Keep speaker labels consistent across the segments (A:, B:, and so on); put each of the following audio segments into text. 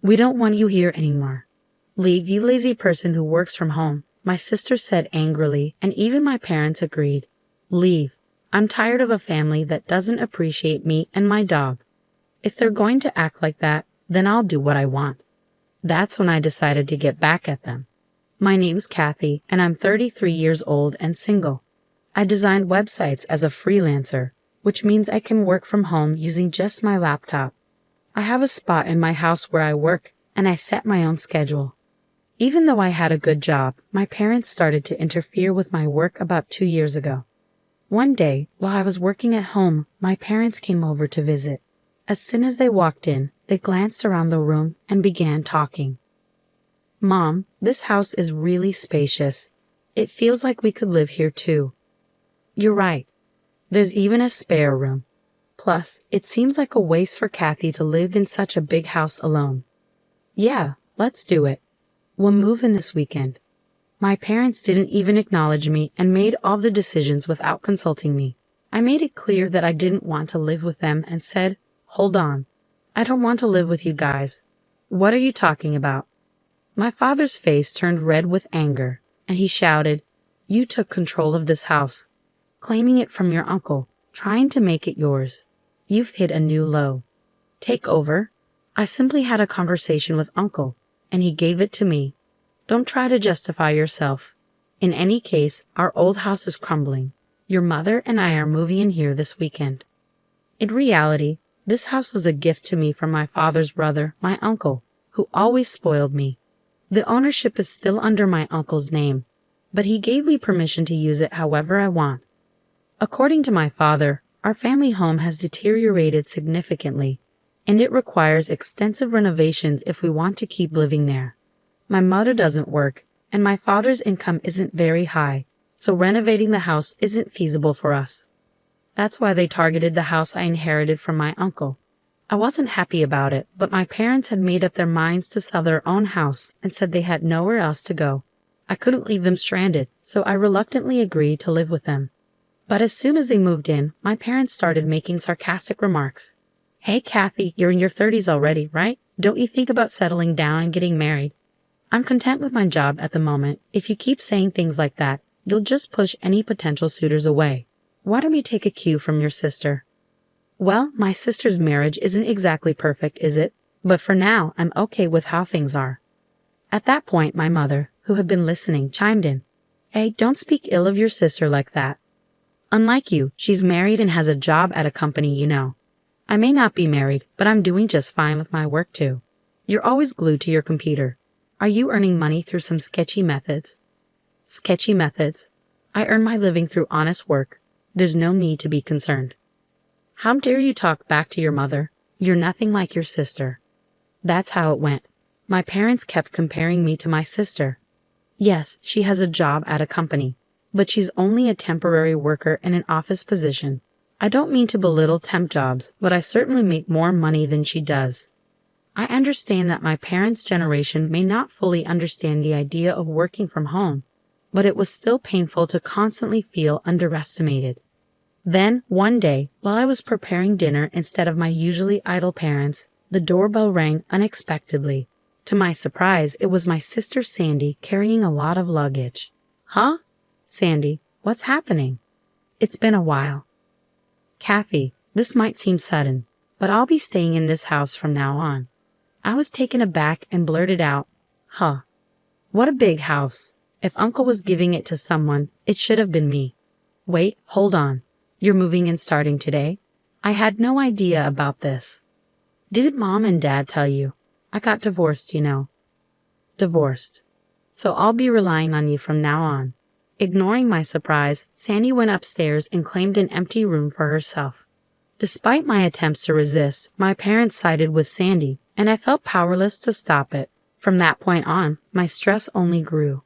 A: We don't want you here anymore. Leave, you lazy person who works from home, my sister said angrily, and even my parents agreed. Leave. I'm tired of a family that doesn't appreciate me and my dog. If they're going to act like that, then I'll do what I want. That's when I decided to get back at them. My name's Kathy, and I'm 33 years old and single. I designed websites as a freelancer, which means I can work from home using just my laptop. I have a spot in my house where I work, and I set my own schedule. Even though I had a good job, my parents started to interfere with my work about 2 years ago. One day, while I was working at home, my parents came over to visit. As soon as they walked in, they glanced around the room and began talking. Mom, this house is really spacious. It feels like we could live here too. You're right. There's even a spare room. Plus, it seems like a waste for Kathy to live in such a big house alone. Yeah, let's do it. We'll move in this weekend. My parents didn't even acknowledge me and made all the decisions without consulting me. I made it clear that I didn't want to live with them and said, "Hold on. I don't want to live with you guys. What are you talking about?" My father's face turned red with anger, and he shouted, "You took control of this house, claiming it from your uncle, trying to make it yours. You've hit a new low. Take over." I simply had a conversation with Uncle, and he gave it to me. Don't try to justify yourself. In any case, our old house is crumbling. Your mother and I are moving in here this weekend. In reality, this house was a gift to me from my father's brother, my uncle, who always spoiled me. The ownership is still under my uncle's name, but he gave me permission to use it however I want. According to my father, our family home has deteriorated significantly, and it requires extensive renovations if we want to keep living there. My mother doesn't work, and my father's income isn't very high, so renovating the house isn't feasible for us. That's why they targeted the house I inherited from my uncle. I wasn't happy about it, but my parents had made up their minds to sell their own house and said they had nowhere else to go. I couldn't leave them stranded, so I reluctantly agreed to live with them. But as soon as they moved in, my parents started making sarcastic remarks. "Hey, Kathy, you're in your 30s already, right? Don't you think about settling down and getting married? I'm content with my job at the moment. If you keep saying things like that, you'll just push any potential suitors away. Why don't you take a cue from your sister?" Well, my sister's marriage isn't exactly perfect, is it? But for now, I'm okay with how things are. At that point, my mother, who had been listening, chimed in. "Hey, don't speak ill of your sister like that. Unlike you, she's married and has a job at a company you know. I may not be married, but I'm doing just fine with my work too. You're always glued to your computer. Are you earning money through some sketchy methods?" Sketchy methods? I earn my living through honest work. There's no need to be concerned. How dare you talk back to your mother? You're nothing like your sister. That's how it went. My parents kept comparing me to my sister. Yes, she has a job at a company, but she's only a temporary worker in an office position. I don't mean to belittle temp jobs, but I certainly make more money than she does. I understand that my parents' generation may not fully understand the idea of working from home, but it was still painful to constantly feel underestimated. Then, one day, while I was preparing dinner instead of my usually idle parents, the doorbell rang unexpectedly. To my surprise, it was my sister Sandy carrying a lot of luggage. "Huh? Sandy, what's happening?" "It's been a while." "Kathy, this might seem sudden, but I'll be staying in this house from now on." I was taken aback and blurted out, "Huh. What a big house. If Uncle was giving it to someone, it should have been me." "Wait, hold on. You're moving and starting today?" I had no idea about this. "Didn't Mom and Dad tell you? I got divorced, you know." "Divorced. So I'll be relying on you from now on." Ignoring my surprise, Sandy went upstairs and claimed an empty room for herself. Despite my attempts to resist, my parents sided with Sandy, and I felt powerless to stop it. From that point on, my stress only grew.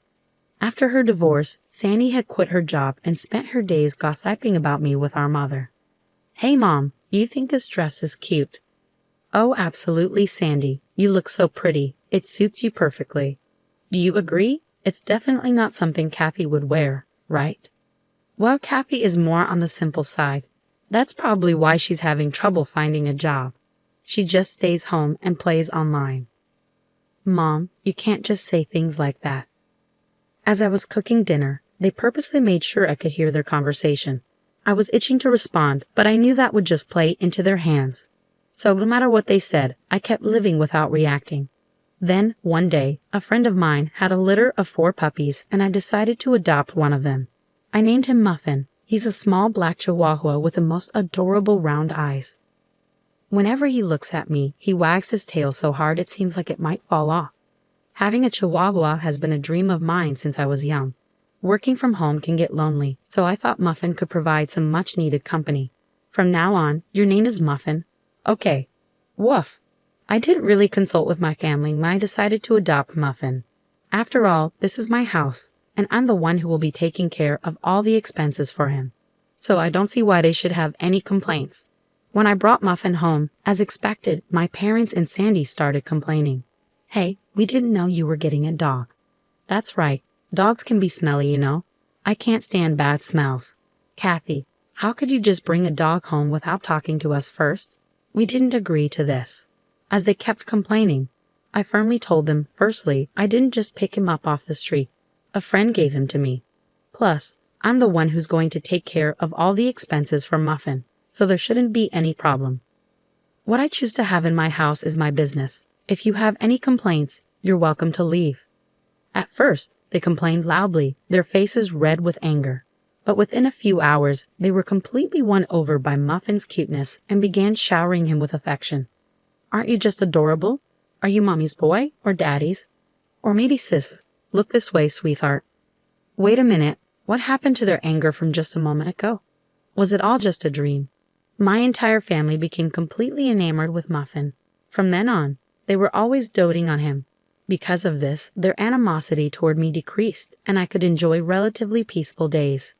A: After her divorce, Sandy had quit her job and spent her days gossiping about me with our mother. "Hey, Mom, you think this dress is cute?" "Oh, absolutely, Sandy. You look so pretty. It suits you perfectly." "Do you agree? It's definitely not something Kathy would wear, right?" "Well, Kathy is more on the simple side. That's probably why she's having trouble finding a job. She just stays home and plays online." Mom, you can't just say things like that. As I was cooking dinner, they purposely made sure I could hear their conversation. I was itching to respond, but I knew that would just play into their hands. So no matter what they said, I kept living without reacting. Then, one day, a friend of mine had a litter of 4 puppies and I decided to adopt one of them. I named him Muffin. He's a small black chihuahua with the most adorable round eyes. Whenever he looks at me, he wags his tail so hard it seems like it might fall off. Having a chihuahua has been a dream of mine since I was young. Working from home can get lonely, so I thought Muffin could provide some much-needed company. From now on, your name is Muffin. Okay. Woof. I didn't really consult with my family when I decided to adopt Muffin. After all, this is my house, and I'm the one who will be taking care of all the expenses for him. So I don't see why they should have any complaints. When I brought Muffin home, as expected, my parents and Sandy started complaining. Hey, we didn't know you were getting a dog. That's right. Dogs can be smelly, you know. I can't stand bad smells. Kathy, how could you just bring a dog home without talking to us first? We didn't agree to this. As they kept complaining, I firmly told them, firstly, I didn't just pick him up off the street. A friend gave him to me. Plus, I'm the one who's going to take care of all the expenses for Muffin, so there shouldn't be any problem. What I choose to have in my house is my business. If you have any complaints, you're welcome to leave. At first, they complained loudly, their faces red with anger. But within a few hours, they were completely won over by Muffin's cuteness and began showering him with affection. Aren't you just adorable? Are you mommy's boy or daddy's? Or maybe sis, look this way, sweetheart. Wait a minute, what happened to their anger from just a moment ago? Was it all just a dream? My entire family became completely enamored with Muffin. From then on, they were always doting on him. Because of this, their animosity toward me decreased, and I could enjoy relatively peaceful days.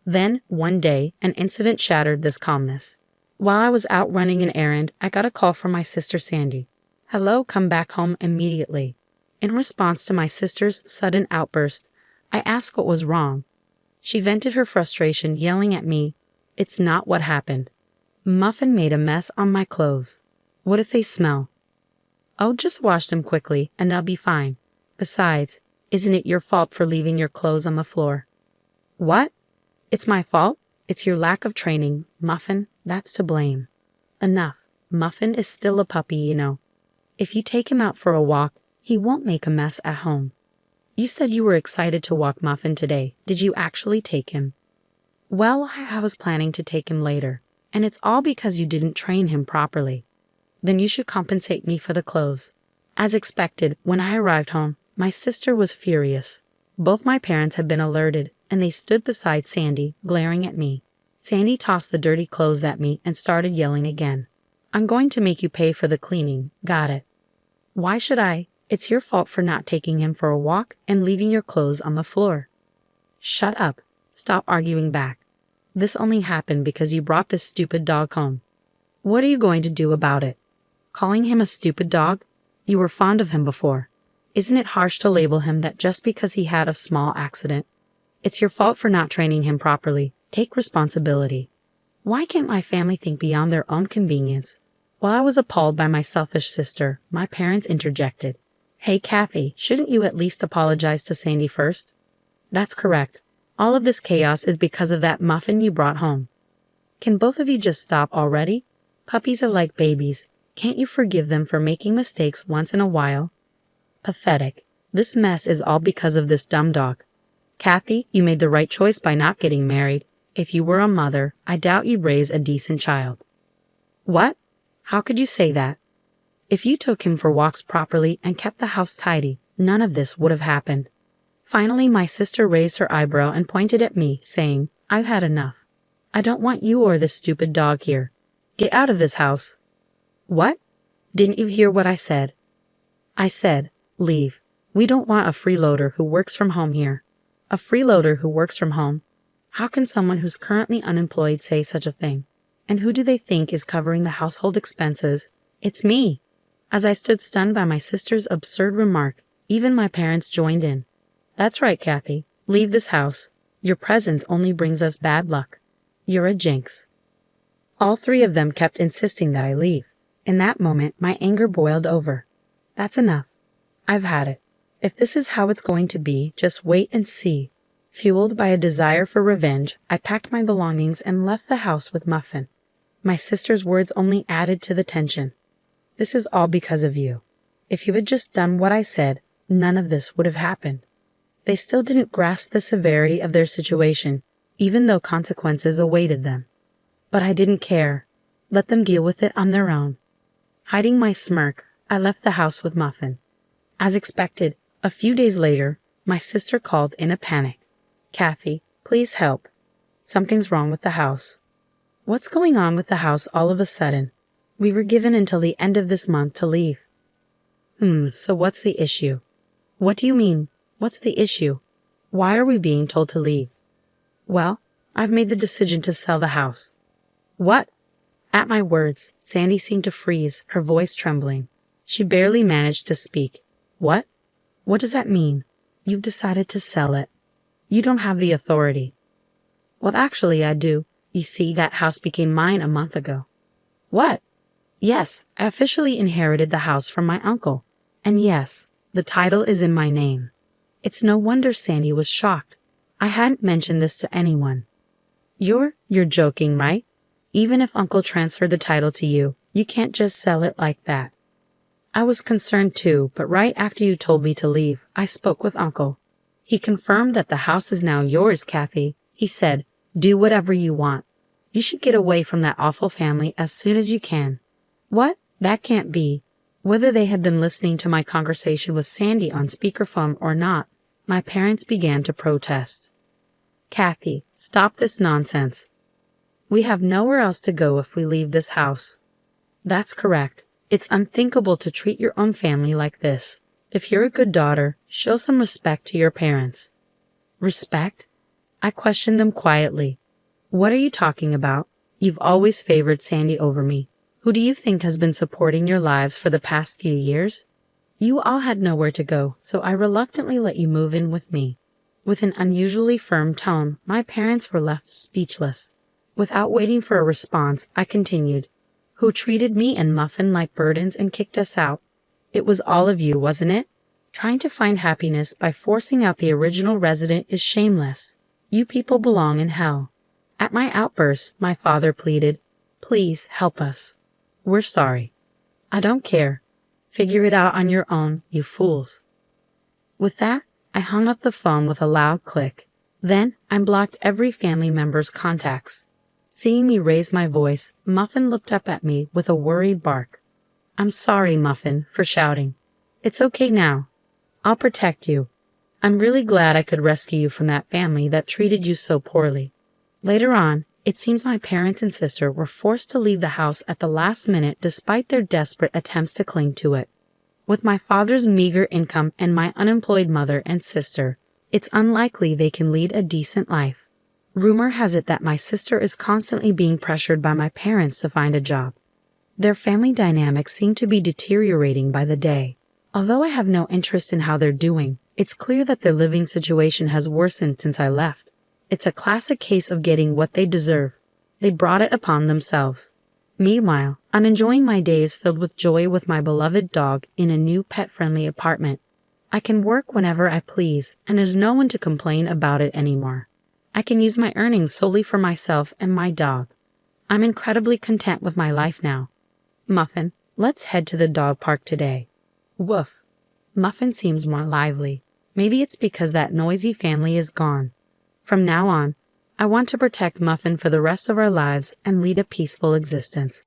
A: Then, one day, an incident shattered this calmness. While I was out running an errand, I got a call from my sister Sandy. Hello, come back home immediately. In response to my sister's sudden outburst, I asked what was wrong. She vented her frustration, yelling at me, "It's not what happened. Muffin made a mess on my clothes. What if they smell?" "Oh, just wash them quickly, and I'll be fine. Besides, isn't it your fault for leaving your clothes on the floor?" "What? It's my fault? It's your lack of training, Muffin. That's to blame." "Enough. Muffin is still a puppy, you know. If you take him out for a walk, he won't make a mess at home." "You said you were excited to walk Muffin today. Did you actually take him?" "Well, I was planning to take him later, and it's all because you didn't train him properly. Then you should compensate me for the clothes." As expected, when I arrived home, my sister was furious. Both my parents had been alerted, and they stood beside Sandy, glaring at me. Sandy tossed the dirty clothes at me and started yelling again. "I'm going to make you pay for the cleaning, got it?" "Why should I? It's your fault for not taking him for a walk and leaving your clothes on the floor." "Shut up. Stop arguing back. This only happened because you brought this stupid dog home. What are you going to do about it? Calling him a stupid dog? You were fond of him before. Isn't it harsh to label him that just because he had a small accident? It's your fault for not training him properly. Take responsibility." Why can't my family think beyond their own convenience? While I was appalled by my selfish sister, my parents interjected. "Hey, Kathy, shouldn't you at least apologize to Sandy first?" "That's correct. All of this chaos is because of that Muffin you brought home. Can both of you just stop already? Puppies are like babies. Can't you forgive them for making mistakes once in a while?" Pathetic. This mess is all because of this dumb dog. Kathy, you made the right choice by not getting married. If you were a mother, I doubt you'd raise a decent child. What? How could you say that? If you took him for walks properly and kept the house tidy, none of this would have happened. Finally, my sister raised her eyebrow and pointed at me, saying, "I've had enough. I don't want you or this stupid dog here. Get out of this house." "What? Didn't you hear what I said?" "I said, leave. We don't want a freeloader who works from home here." "A freeloader who works from home? How can someone who's currently unemployed say such a thing? And who do they think is covering the household expenses? It's me." As I stood stunned by my sister's absurd remark, even my parents joined in. "That's right, Kathy. Leave this house. Your presence only brings us bad luck. You're a jinx." All 3 of them kept insisting that I leave. In that moment, my anger boiled over. "That's enough. I've had it. If this is how it's going to be, just wait and see. Fueled by a desire for revenge, I packed my belongings and left the house with Muffin. My sister's words only added to the tension. This is all because of you. If you had just done what I said, none of this would have happened. They still didn't grasp the severity of their situation, even though consequences awaited them. But I didn't care. Let them deal with it on their own. Hiding my smirk, I left the house with Muffin. As expected, a few days later, my sister called in a panic. "Kathy, please help. Something's wrong with the house." "What's going on with the house all of a sudden? We were given until the end of this month to leave." So what's the issue?" "What do you mean, what's the issue? Why are we being told to leave?" "Well, I've made the decision to sell the house." "What?" At my words, Sandy seemed to freeze, her voice trembling. She barely managed to speak. "What? What does that mean? You've decided to sell it. You don't have the authority." "Well, actually, I do. You see, that house became mine a month ago." "What?" "Yes, I officially inherited the house from my uncle. And yes, the title is in my name." It's no wonder Sandy was shocked. I hadn't mentioned this to anyone. You're joking, right? Even if Uncle transferred the title to you, you can't just sell it like that." I was concerned too, but right after you told me to leave, I spoke with Uncle. He confirmed that the house is now yours, Kathy. He said, "Do whatever you want. You should get away from that awful family as soon as you can." "What? That can't be." Whether they had been listening to my conversation with Sandy on speakerphone or not, my parents began to protest. "Kathy, stop this nonsense. We have nowhere else to go if we leave this house." "That's correct. It's unthinkable to treat your own family like this. If you're a good daughter, show some respect to your parents." "Respect?" I questioned them quietly. "What are you talking about? You've always favored Sandy over me. Who do you think has been supporting your lives for the past few years? You all had nowhere to go, so I reluctantly let you move in with me." With an unusually firm tone, my parents were left speechless. Without waiting for a response, I continued. "Who treated me and Muffin like burdens and kicked us out? It was all of you, wasn't it? Trying to find happiness by forcing out the original resident is shameless. You people belong in hell." At my outburst, my father pleaded, "Please help us. We're sorry." "I don't care. Figure it out on your own, you fools." With that, I hung up the phone with a loud click. Then I blocked every family member's contacts. Seeing me raise my voice, Muffin looked up at me with a worried bark. "I'm sorry, Muffin, for shouting. It's okay now. I'll protect you. I'm really glad I could rescue you from that family that treated you so poorly." Later on, it seems my parents and sister were forced to leave the house at the last minute despite their desperate attempts to cling to it. With my father's meager income and my unemployed mother and sister, it's unlikely they can lead a decent life. Rumor has it that my sister is constantly being pressured by my parents to find a job. Their family dynamics seem to be deteriorating by the day. Although I have no interest in how they're doing, it's clear that their living situation has worsened since I left. It's a classic case of getting what they deserve. They brought it upon themselves. Meanwhile, I'm enjoying my days filled with joy with my beloved dog in a new pet-friendly apartment. I can work whenever I please, and there's no one to complain about it anymore. I can use my earnings solely for myself and my dog. I'm incredibly content with my life now. Muffin, let's head to the dog park today. Woof. Muffin seems more lively. Maybe it's because that noisy family is gone. From now on, I want to protect Muffin for the rest of our lives and lead a peaceful existence.